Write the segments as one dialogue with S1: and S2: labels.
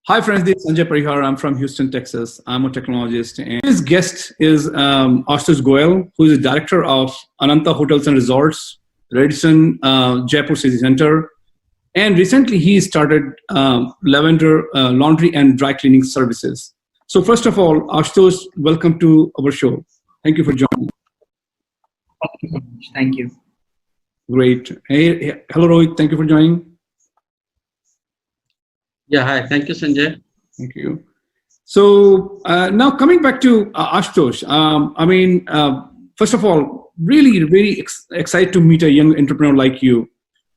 S1: Hi friends, this is Sanjay Parihar. I'm from Houston, Texas. I'm a technologist. And his guest is Ashutosh Goyal, who is the director of Ananta Hotels and Resorts, Radisson, Jaipur City Center. And recently he started Lavender laundry and dry cleaning services. So first of all, Ashutosh, welcome to our show. Thank you for joining.
S2: Thank you so much. Thank you.
S1: Great. Hey, hello Rohit, thank you for joining.
S3: Yeah, hi. Thank you, Sanjay.
S1: Thank you. So now coming back to Ashutosh, first of all, really, really excited to meet a young entrepreneur like you,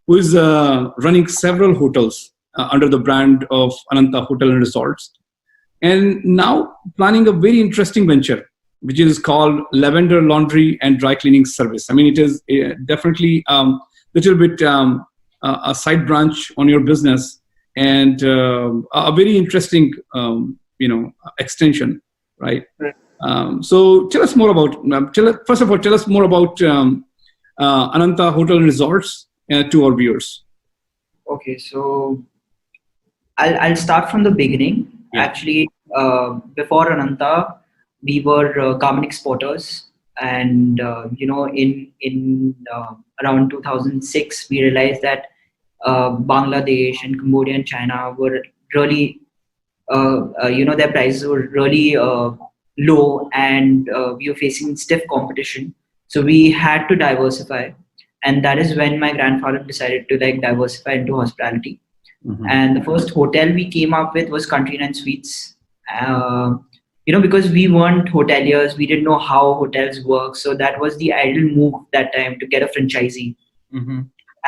S1: who is running several hotels under the brand of Ananta Hotel and Resorts, and now planning a very interesting venture, which is called Lavender Laundry and Dry Cleaning Service. I mean, it is definitely little bit a side branch on your business, and a very interesting, extension, right? So tell us more about. First of all, tell us more about Ananta Hotel and Resorts to our viewers.
S2: Okay, so I'll start from the beginning.
S1: Yeah.
S2: Actually, before Ananta, we were garment exporters, and in around 2006, we realized that Bangladesh and Cambodia and China were really, their prices were really low, and we were facing stiff competition. So we had to diversify, and that is when my grandfather decided to diversify into hospitality.
S1: Mm-hmm.
S2: And the first hotel we came up with was Country Nine Suites. Because we weren't hoteliers, we didn't know how hotels work. So that was the ideal move that time to get a franchisee.
S1: Mm-hmm.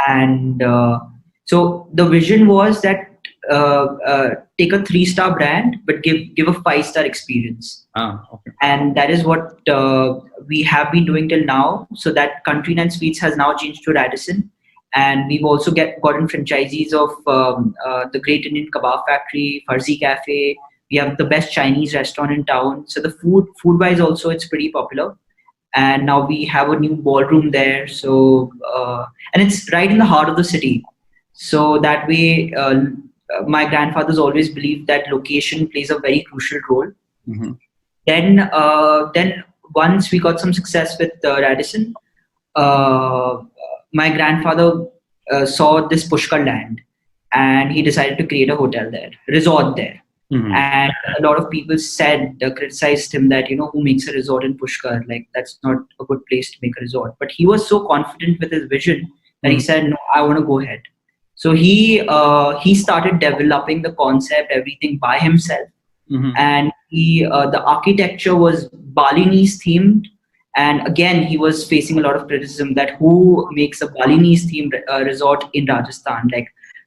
S2: And so the vision was that take a 3-star brand, but give a 5-star experience.
S1: Okay.
S2: And that is what we have been doing till now. So that Country Nine Suites has now changed to Radisson. And we've also gotten franchisees of the Great Indian Kebab Factory, Farzi Cafe. We have the best Chinese restaurant in town. So the food-wise also, it's pretty popular. And now we have a new ballroom there. So and it's right in the heart of the city. So that way, my grandfather's always believed that location plays a very crucial role.
S1: Mm-hmm.
S2: Then once we got some success with Radisson, my grandfather saw this Pushkar land, and he decided to create a hotel there, resort there.
S1: Mm-hmm.
S2: And a lot of people criticized him that, who makes a resort in Pushkar? That's not a good place to make a resort. But he was so confident with his vision that he said, no, I want to go ahead. So he started developing the concept, everything by himself.
S1: Mm-hmm.
S2: And the architecture was Balinese themed. And again, he was facing a lot of criticism that who makes a Balinese themed resort in Rajasthan,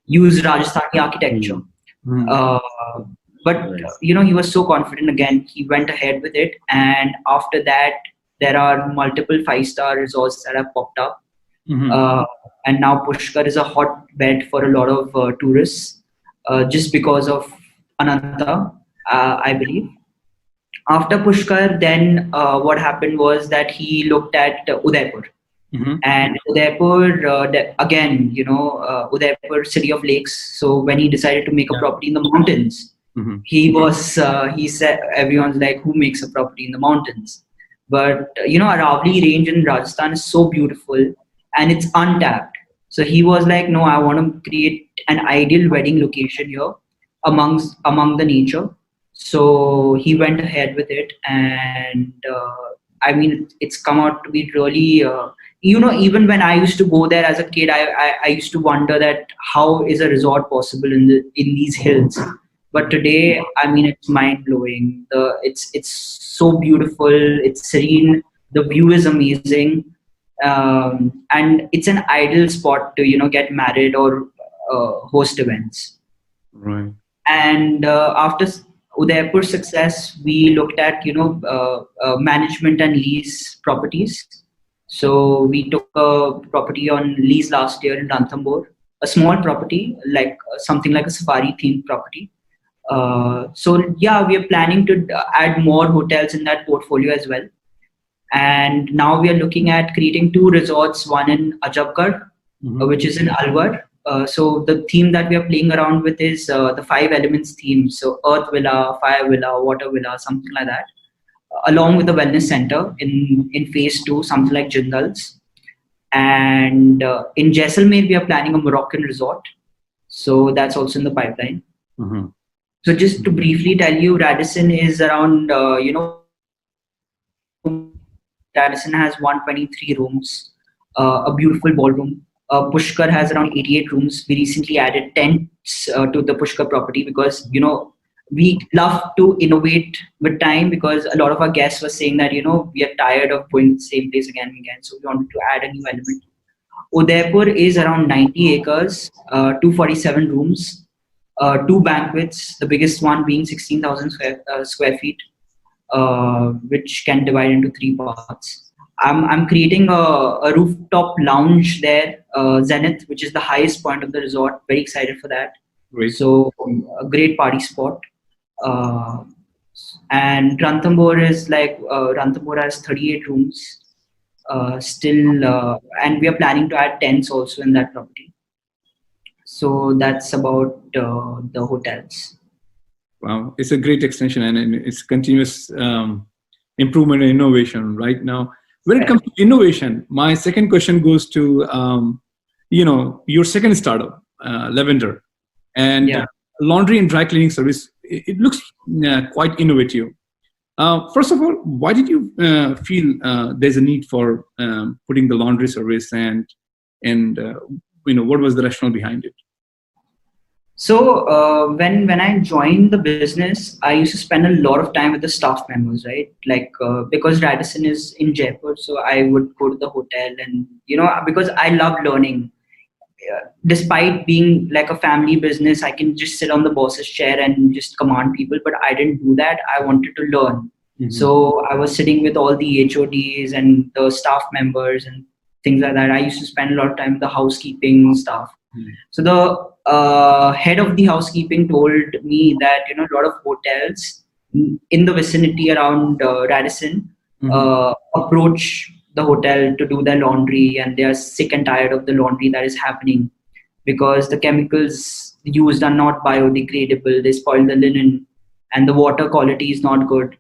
S2: use Rajasthani architecture.
S1: Mm-hmm.
S2: But he was so confident. Again, he went ahead with it, and after that, there are multiple 5-star resorts that have popped up.
S1: Mm-hmm.
S2: And now Pushkar is a hotbed for a lot of tourists, just because of Ananta, I believe. After Pushkar, then what happened was that he looked at Udaipur.
S1: Mm-hmm.
S2: And Udaipur, again, Udaipur, city of lakes. So when he decided to make a property in the mountains,
S1: Mm-hmm.
S2: he said, everyone's like, who makes a property in the mountains? But Aravali range in Rajasthan is so beautiful and it's untapped. So he was like, no, I want to create an ideal wedding location here among the nature. So he went ahead with it, and it's come out to be really. Even when I used to go there as a kid, I used to wonder that how is a resort possible in these hills. But today, it's mind blowing. It's so beautiful. It's serene. The view is amazing, and it's an ideal spot to get married or host events.
S1: Right.
S2: And after Udaipur success, we looked at management and lease properties. So we took a property on lease last year in Ranthambore, a small property, something like a safari themed property. We are planning to add more hotels in that portfolio as well. And now we are looking at creating 2 resorts, one in Ajabgarh,
S1: Mm-hmm.
S2: which is in Alwar, so the theme that we are playing around with is the 5 elements theme. So earth villa, fire villa, water villa, something like that. Along with the wellness center in phase 2, something like Jindal's. And in Jaisalmer, we are planning a Moroccan resort. So that's also in the pipeline.
S1: Mm-hmm.
S2: So just to briefly tell you, Radisson is around, Radisson has 123 rooms, a beautiful ballroom. Pushkar has around 88 rooms. We recently added tents to the Pushkar property because, we love to innovate with time, because a lot of our guests were saying that, we are tired of going to the same place again and again. So we wanted to add a new element. Udaipur is around 90 acres, 247 rooms, 2 banquets, the biggest one being 16,000 square feet, which can divide into 3 parts. I'm creating a rooftop lounge there, Zenith, which is the highest point of the resort. Very excited for that.
S1: Great.
S2: So a great party spot. And Ranthambore is Ranthambore has 38 rooms. And we are planning to add tents also in that property. So that's about the hotels.
S1: Wow, it's a great extension, and it's continuous improvement and innovation right now. When it comes to innovation, my second question goes to your second startup, Lavender, and laundry and dry cleaning service. It looks quite innovative. First of all, why did you feel there's a need for putting the laundry service, and what was the rationale behind it?
S2: So when I joined the business, I used to spend a lot of time with the staff members, right? Because Radisson is in Jaipur, so I would go to the hotel, and because I love learning. Despite being like a family business, I can just sit on the boss's chair and just command people, but I didn't do that. I wanted to learn. Mm-hmm. So I was sitting with all the HODs and the staff members and things like that. I used to spend a lot of time with the housekeeping staff. Mm-hmm. So the head of the housekeeping told me that, a lot of hotels in the vicinity around Radisson approach the hotel to do their laundry, and they are sick and tired of the laundry that is happening because the chemicals used are not biodegradable. They spoil the linen, and the water quality is not good.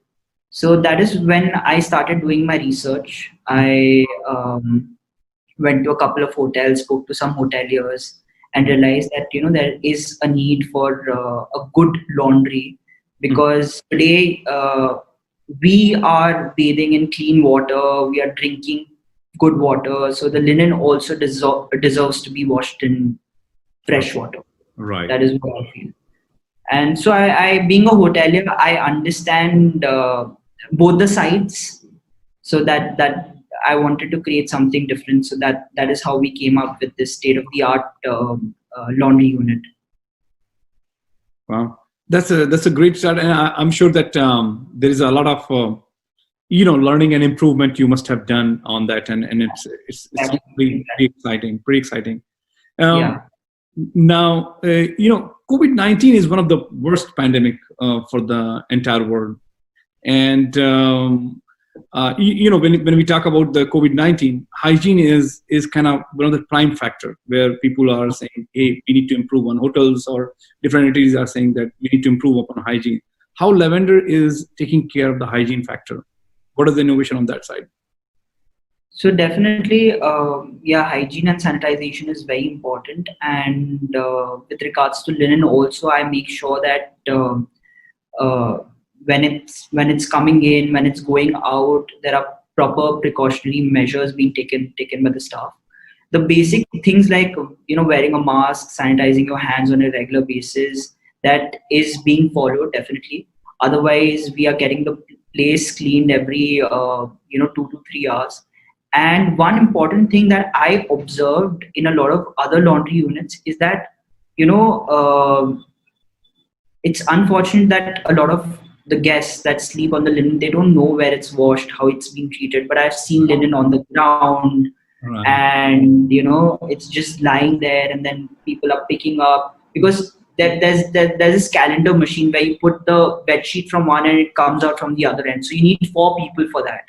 S2: So that is when I started doing my research. I went to a couple of hotels, spoke to some hoteliers, and realized that there is a need for a good laundry, because today we are bathing in clean water, we are drinking good water, so the linen also deserves to be washed in fresh water.
S1: Right.
S2: That is what I feel. And so I being a hotelier, I understand both the sides, so that I wanted to create something different. So that is how we came up with this state-of-the-art laundry unit.
S1: Wow. That's a great start, and I'm sure that there is a lot of learning and improvement you must have done on that, and it's pretty exciting. Now COVID-19 is one of the worst pandemic for the entire world, and when we talk about the COVID-19, hygiene is kind of one of the prime factor where people are saying, hey, we need to improve on hotels, or different entities are saying that we need to improve upon hygiene. How Lavender is taking care of the hygiene factor? What is the innovation on that side?
S2: So definitely, hygiene and sanitization is very important. And with regards to linen also, I make sure that when it's coming in, when it's going out, there are proper precautionary measures being taken by the staff. The basic things like wearing a mask, sanitizing your hands on a regular basis, that is being followed definitely. Otherwise, we are getting the place cleaned every 2 to 3 hours. And one important thing that I observed in a lot of other laundry units is that it's unfortunate that a lot of the guests that sleep on the linen, they don't know where it's washed, how it's been treated. But I've seen linen on the ground, right. And it's just lying there, and then people are picking up, because there's this calendar machine where you put the bed sheet from one end, it comes out from the other end. So you need 4 people for that.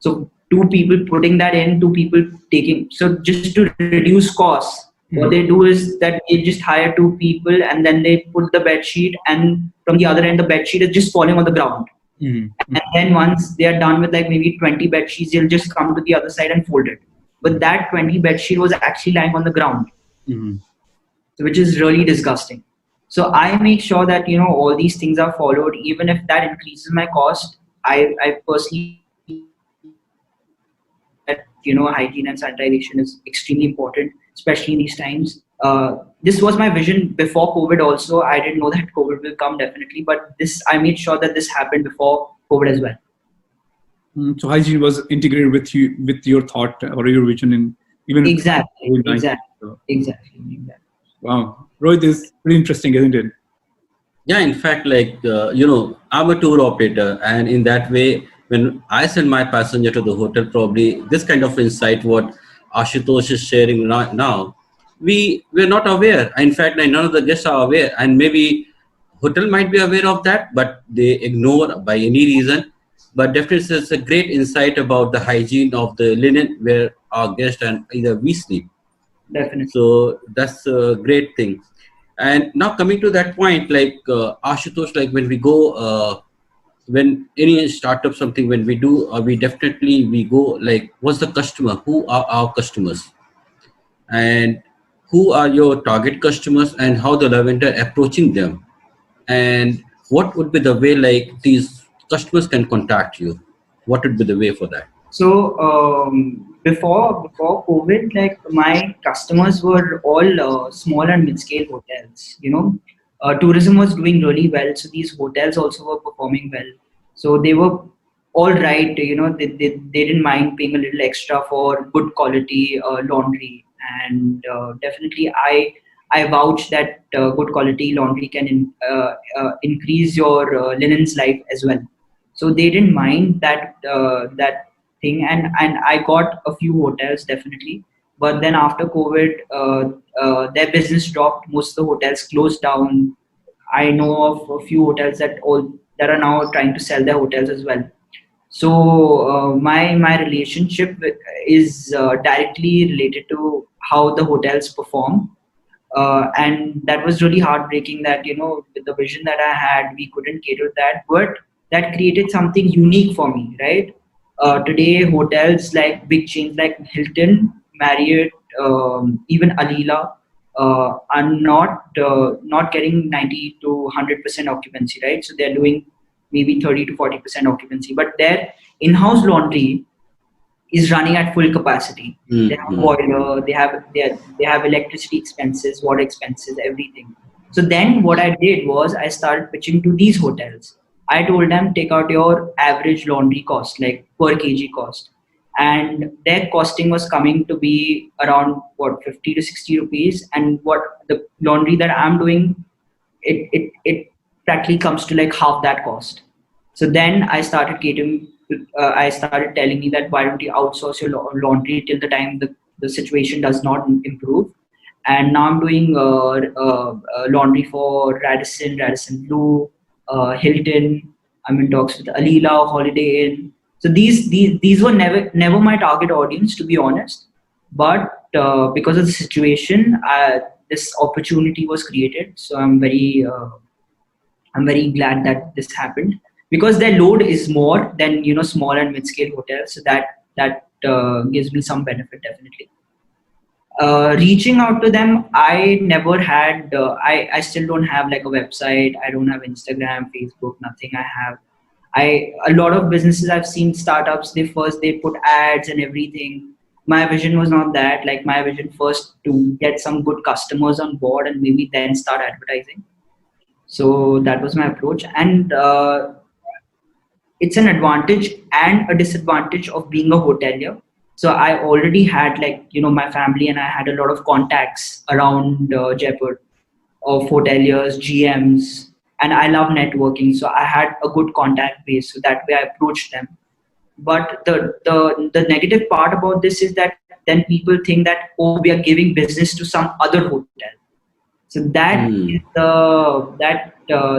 S2: So 2 people putting that in, 2 people taking. So just to reduce costs, What they do is that they just hire two people and then they put the bed sheet, and from the other end the bed sheet is just falling on the ground. And then once they are done with like maybe 20 bed sheets, they'll just come to the other side and fold it. But that 20 bed sheet was actually lying on the ground, which is really disgusting. So I make sure that all these things are followed, even if that increases my cost. I personally that hygiene and sanitization is extremely important, especially in these times. This was my vision before COVID. Also, I didn't know that COVID will come definitely, but this I made sure that this happened before COVID as well.
S1: So hygiene was integrated with you, with your thought or your vision, in even
S2: Exactly.
S1: Wow, Rohit, is pretty interesting, isn't it?
S3: Yeah, in fact, I'm a tour operator, and in that way, when I send my passenger to the hotel, probably this kind of insight what Ashutosh is sharing now, we're not aware. In fact, like, none of the guests are aware, and maybe hotel might be aware of that, but they ignore by any reason. But definitely, it's a great insight about the hygiene of the linen where our guest and either we sleep.
S2: Definitely.
S3: So that's a great thing. And now coming to that point, like Ashutosh, like when we go, when any startup something, when we do, we definitely we go like, what's the customer? Who are our customers? And who are your target customers? And how the Lavender approaching them? And what would be the way like these customers can contact you? What would be the way for that?
S2: So before COVID, like my customers were all small and mid-scale hotels. Tourism was doing really well, so these hotels also were performing well. So they were all right. They didn't mind paying a little extra for good quality laundry, and definitely I vouch that good quality laundry can increase your linen's life as well. So they didn't mind that thing, and I got a few hotels definitely. But then after COVID, their business dropped. Most of the hotels closed down. I know of a few hotels that are now trying to sell their hotels as well. So my relationship is directly related to how the hotels perform, and that was really heartbreaking that with the vision that I had we couldn't cater that, but that created something unique for me, right? Today hotels like big chains like Hilton, Marriott, even Alila are not getting 90 to 100% occupancy, right? So they're doing maybe 30 to 40% occupancy, but their in-house laundry is running at full capacity. They have boiler, they have electricity expenses, water expenses, everything. So then what I did was I started pitching to these hotels. I told them take out your average laundry cost, like per kg cost, and their costing was coming to be around what 50 to 60 rupees, and what the laundry that I'm doing, it practically comes to like half that cost. So then I started catering. I started telling me that why don't you outsource your laundry till the time the situation does not improve. And now I'm doing laundry for Radisson, Radisson Blue, Hilton. I'm in talks with Alila, Holiday Inn. So these were never my target audience, to be honest. But because of the situation, this opportunity was created. So I'm very glad that this happened, because their load is more than small and mid-scale hotels. So that gives me some benefit definitely. Reaching out to them, I never had. I still don't have like a website. I don't have Instagram, Facebook, nothing. A lot of businesses I've seen startups. They put ads and everything. My vision was not that. Like my vision first to get some good customers on board and maybe then start advertising. So that was my approach, and it's an advantage and a disadvantage of being a hotelier. So I already had like my family and I had a lot of contacts around Jaipur of hoteliers, GMs, and I love networking. So I had a good contact base. So that way I approached them. But the negative part about this is that then people think that, oh, we are giving business to some other hotel. So that is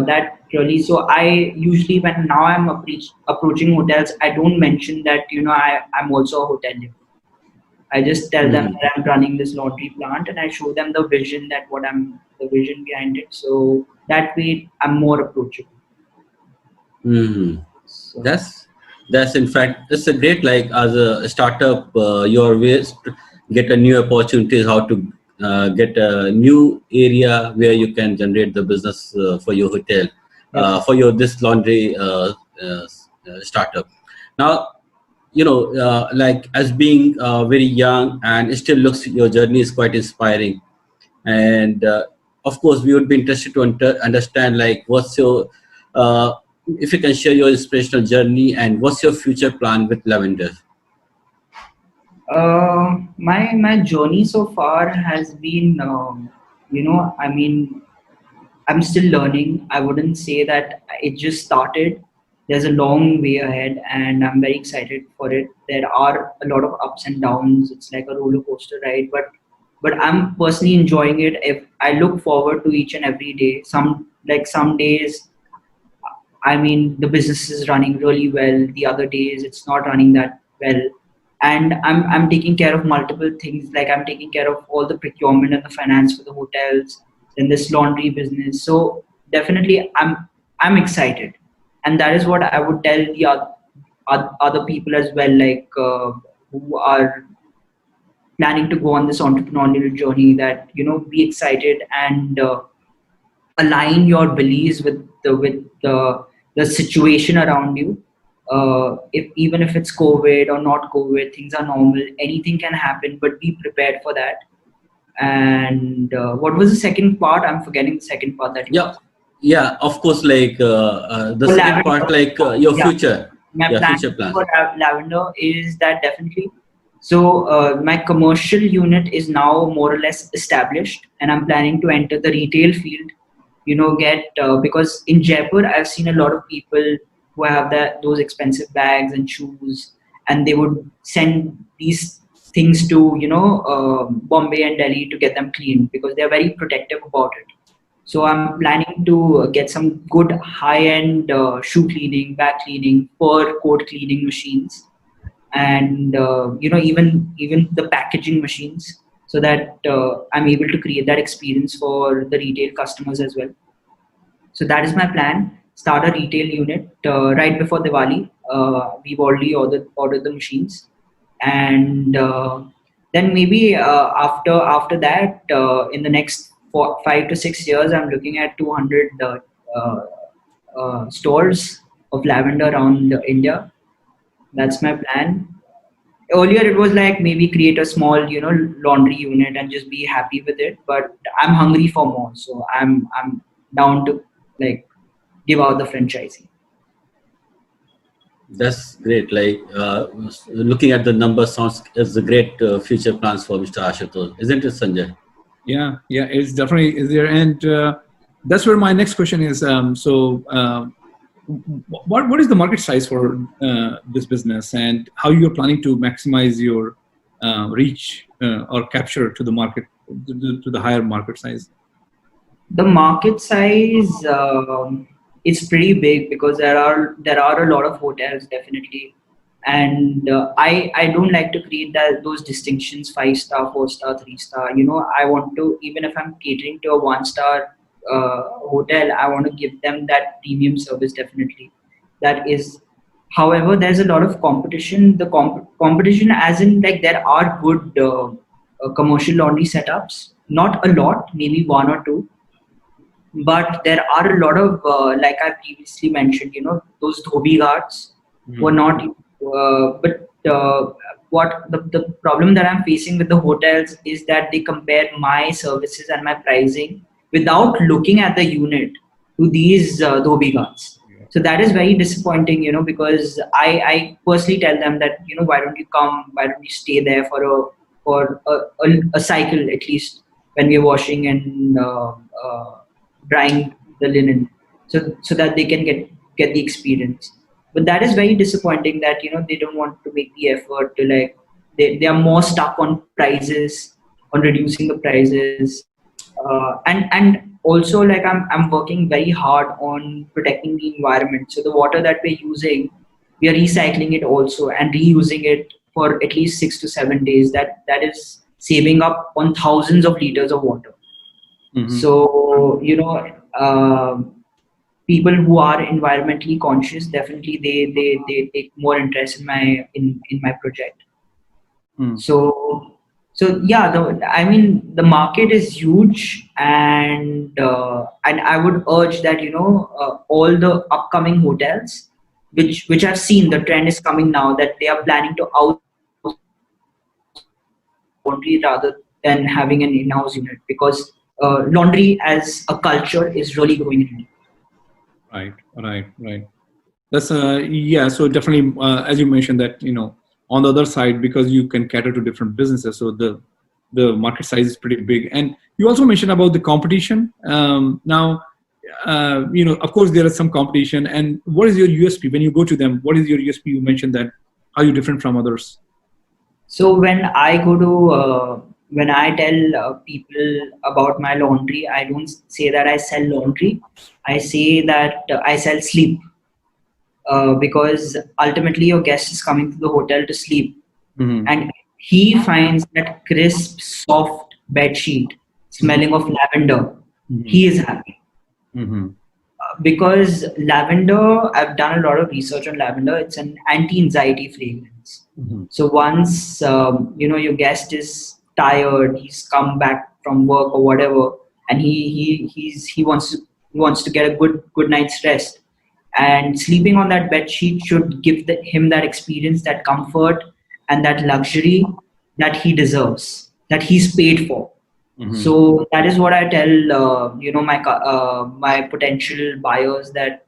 S2: that really. So I usually, when now I'm approaching hotels, I don't mention that I'm also a hotelier. I just tell them
S3: Hmm.
S2: that I'm running this laundry plant, and I show them the vision, that what I'm the vision behind it. So that way I'm more approachable.
S3: Hmm.
S2: So
S3: That's in fact it's a great, like as a startup, you always get a new opportunities how to get a new area where you can generate the business for your hotel,
S2: definitely.
S3: for your this laundry startup. Now, like as being very young and still looks your journey is quite inspiring, and of course we would be interested to understand like what's your uh, if you can share your inspirational journey and what's your future plan with Lavender.
S2: My journey so far has been, I mean, I'm still learning. I wouldn't say that it just started. There's a long way ahead, and I'm very excited for it. There are a lot of ups and downs. It's like a roller coaster ride, but I'm personally enjoying it. If I look forward to each and every day. Some days, I mean, the business is running really well. The other days, it's not running that well, and I'm taking care of multiple things. Like I'm taking care of all the procurement and the finance for the hotels, then this laundry business. So definitely, I'm excited, and that is what I would tell the other people as well, like who are planning to go on this entrepreneurial journey. That be excited and align your beliefs with the situation around you. If even if it's COVID or not COVID, things are normal. Anything can happen, but be prepared for that. And what was the second part? I'm forgetting the second part that you
S3: Yeah,
S2: asked.
S3: yeah, of course, like the
S2: For
S3: second part,
S2: lavender,
S3: like your
S2: yeah.
S3: future,
S2: My
S3: yeah,
S2: plan
S3: future plan.
S2: for lavender is that definitely. So my commercial unit is now more or less established, and I'm planning to enter the retail field. Get because in Jaipur I've seen a lot of people who have those expensive bags and shoes, and they would send these things to Bombay and Delhi to get them cleaned because they're very protective about it. So I'm planning to get some good high-end shoe cleaning, bag cleaning, fur coat cleaning machines, and even the packaging machines, so that I'm able to create that experience for the retail customers as well. So that is my plan. Start a retail unit right before Diwali. We've already ordered the machines, and then maybe after that, in the next 5 to 6 years, I'm looking at 200 uh, stores of lavender around India. That's my plan. Earlier, it was like maybe create a small, laundry unit and just be happy with it. But I'm hungry for more, so I'm down to like give out the franchising.
S3: That's great. Like looking at the numbers sounds as a great future plans for Mr. Ashutosh, isn't it, Sanjay?
S1: Yeah, it's definitely is there, and that's where my next question is. What is the market size for this business, and how you're planning to maximize your reach or capture to the market, to the higher market size?
S2: The market size is pretty big because there are a lot of hotels definitely, and I don't like to create those distinctions: 5 star, 4 star, 3 star. I want to, even if I'm catering to a 1 star hotel, I want to give them that premium service definitely. That is, however, there's a lot of competition. The competition, as in like there are good commercial laundry setups, not a lot, maybe one or two, but there are a lot of like I previously mentioned, those dhobi guards were
S1: Mhm.
S2: not but what the problem that I'm facing with the hotels is that they compare my services and my pricing without looking at the unit to these dhobi guards. So that is very disappointing, because I personally tell them that, why don't you come, why don't you stay there for a cycle at least, when we're washing and drying the linen, so that they can get the experience. But that is very disappointing that they don't want to make the effort to, like, they are more stuck on prices, on reducing the prices, and also, like, I'm working very hard on protecting the environment. So the water that we're using, we are recycling it also and reusing it for at least 6 to 7 days. That is saving up on thousands of liters of water. So people who are environmentally conscious, definitely they take more interest in my project. So yeah, the market is huge, and I would urge that all the upcoming hotels, which I've seen the trend is coming now, that they are planning to outsource laundry rather than having an in-house unit, because laundry as a culture is really growing in India.
S1: Right. That's yeah. So definitely, as you mentioned that on the other side, because you can cater to different businesses, so the market size is pretty big. And you also mentioned about the competition. Now, of course, there is some competition. And what is your USP when you go to them? What is your USP? You mentioned that. How are you different from others?
S2: So when I tell people about my laundry, I don't say that I sell laundry. I say that I sell sleep. Because ultimately your guest is coming to the hotel to sleep, and he finds that crisp, soft bed sheet smelling of lavender. He is happy. Because lavender, I've done a lot of research on lavender. It's an anti-anxiety fragrance. So once your guest is tired, he's come back from work or whatever, and he wants to get a good night's rest. And sleeping on that bed sheet should give him that experience, that comfort, and that luxury that he deserves, that he's paid for. So that is what I tell my potential buyers, that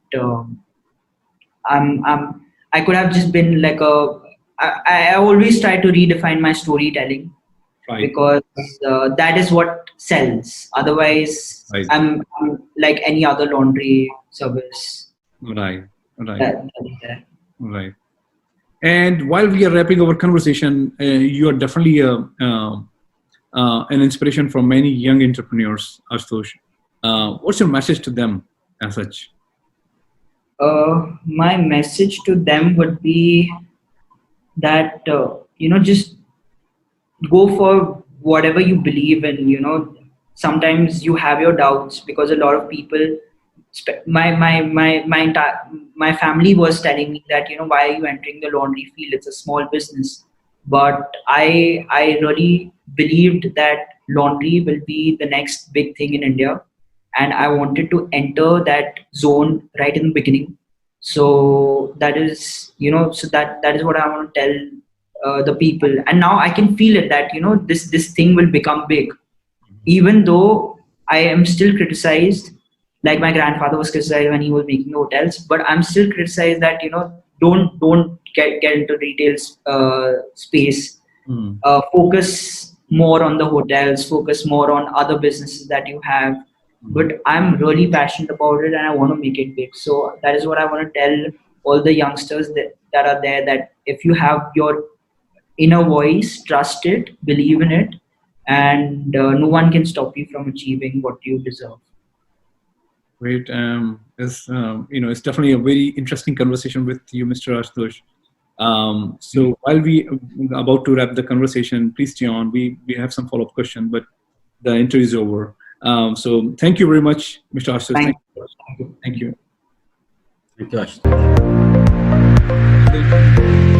S2: I could have just been like I always try to redefine my storytelling, because that is what sells. Otherwise, I'm like any other laundry service.
S1: Right. And while we are wrapping our conversation, you are definitely an inspiration for many young entrepreneurs, Ashutosh. What's your message to them as such?
S2: My message to them would be that just go for whatever you believe in. Sometimes you have your doubts, because a lot of people, my family was telling me that why are you entering the laundry field, it's a small business. But I really believed that laundry will be the next big thing in India, and I wanted to enter that zone right in the beginning. So that is that is what I want to tell the people. And now I can feel it, that this thing will become big, even though I am still criticized. Like my grandfather was criticized when he was making the hotels, but I'm still criticized that don't get into retail space. Focus more on the hotels, focus more on other businesses that you have. But I'm really passionate about it, and I want to make it big. So that is what I want to tell all the youngsters that are there, that if you have your inner voice, trust it, believe in it, and no one can stop you from achieving what you deserve.
S1: Great. It's definitely a very interesting conversation with you, Mr. Ashutosh. So while we are about to wrap the conversation, please stay on. We have some follow-up question, but the interview is over. So thank you very much, Mr. Ashutosh.
S2: Thank
S1: you. Thank you.
S3: Thank you, Ashutosh.